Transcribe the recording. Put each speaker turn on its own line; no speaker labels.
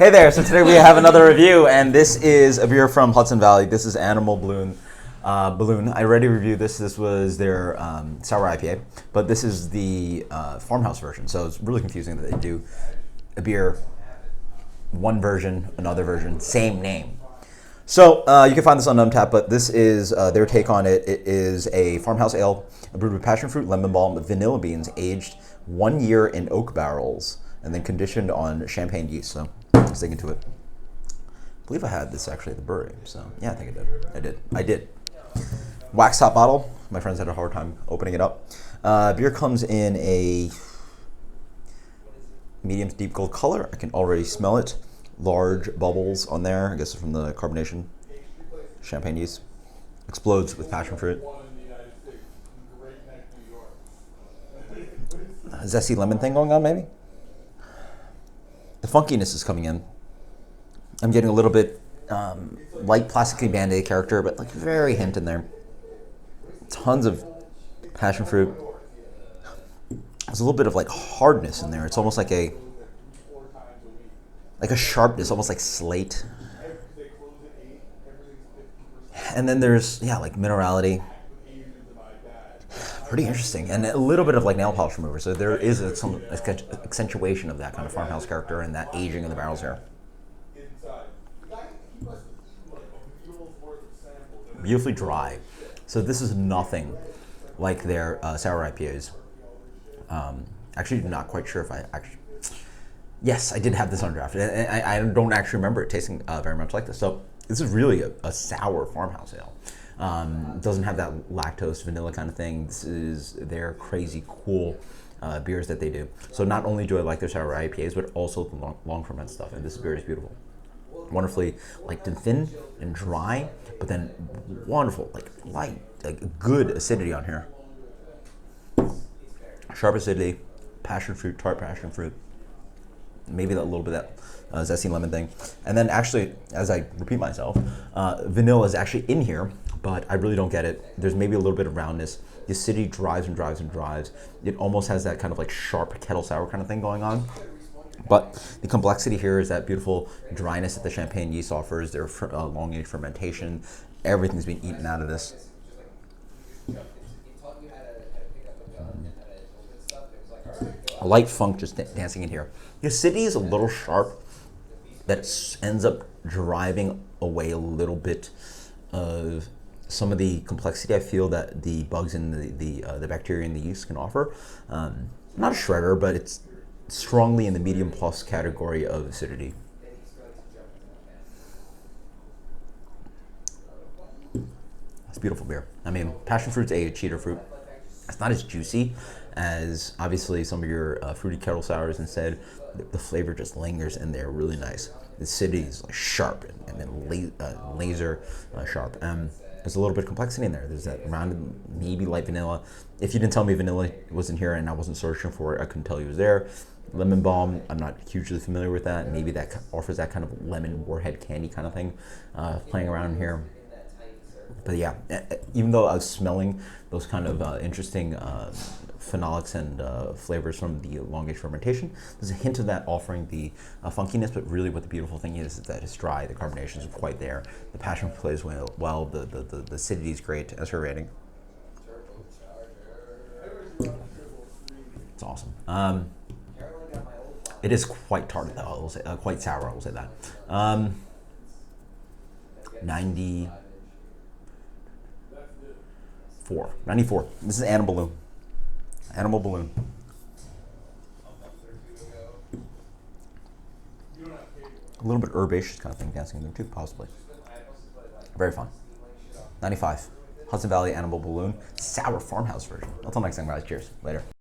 Hey there, so today we have another review, and this is a beer from Hudson Valley. This is Animal Balloon. I already reviewed this. This was their sour IPA, but this is the farmhouse version, so it's really confusing that they do a beer, one version, another version, same name. So you can find this on Untappd, but this is their take on it. It is a farmhouse ale brewed with passion fruit, lemon balm, vanilla beans, aged 1 year in oak barrels, and then conditioned on champagne yeast. So let's dig into it. I believe I had this actually at the brewery, so yeah, I think I did. Wax top bottle. My friends had a hard time opening it up. Beer comes in a medium to deep gold color. I can already smell it. Large bubbles on there. I guess it's from the carbonation. Champagne yeast. Explodes with passion fruit. Zesty lemon thing going on, maybe? The funkiness is coming in. I'm getting a little bit light plastically Band-Aid character, but like very hint in there. Tons of passion fruit. There's a little bit of like hardness in there. It's almost like a sharpness, almost like slate. And then there's like minerality. Pretty interesting, and a little bit of like nail polish remover. So there is some accentuation of that kind of farmhouse character and that aging of the barrels here. Beautifully dry. So this is nothing like their sour IPAs. Actually, not quite sure if I actually. Yes, I did have this on draft. I don't actually remember it tasting very much like this. So this is really a sour farmhouse ale. Doesn't have that lactose vanilla kind of thing. This is their crazy cool beers that they do. So not only do I like their sour IPAs, but also the long ferment stuff. And this beer is beautiful. Wonderfully like thin and dry, but then wonderful, like light, like good acidity on here. Sharp acidity, passion fruit, tart passion fruit. Maybe that little bit of that zesty lemon thing. And then actually, as I repeat myself, vanilla is actually in here, but I really don't get it. There's maybe a little bit of roundness. The acidity drives and drives and drives. It almost has that kind of like sharp kettle sour kind of thing going on. But the complexity here is that beautiful dryness that the champagne yeast offers, their long age fermentation. Everything's being eaten out of this. A light funk just dancing in here. The acidity is a little sharp, that it ends up driving away a little bit of some of the complexity I feel that the bugs and the bacteria and the yeast can offer. Not a shredder, but it's strongly in the medium plus category of acidity. It's a beautiful beer. I mean, passion fruit's a cheater fruit. It's not as juicy as obviously some of your fruity kettle sours. Instead, the flavor just lingers in there really nice. The acidity is like sharp and then laser sharp. There's a little bit of complexity in there. There's that rounded, maybe light vanilla. If you didn't tell me vanilla was in here and I wasn't searching for it, I couldn't tell you it was there. Lemon balm, I'm not hugely familiar with that. Maybe that offers that kind of lemon warhead candy kind of thing playing around in here. But yeah, even though I was smelling those kind of interesting phenolics and flavors from the long age fermentation, there's a hint of that offering the funkiness, but really what the beautiful thing is that it's dry, the carbonation is quite there, the passion plays well, the acidity is great as her rating. It's awesome. It is quite tart though, I will say, quite sour, I will say that. 94. This is Animal Balloon. Animal Balloon. A little bit herbaceous kind of thing dancing in there too, possibly. Very fun. 95. Hudson Valley Animal Balloon. Sour farmhouse version. Until next time, guys. Cheers. Later.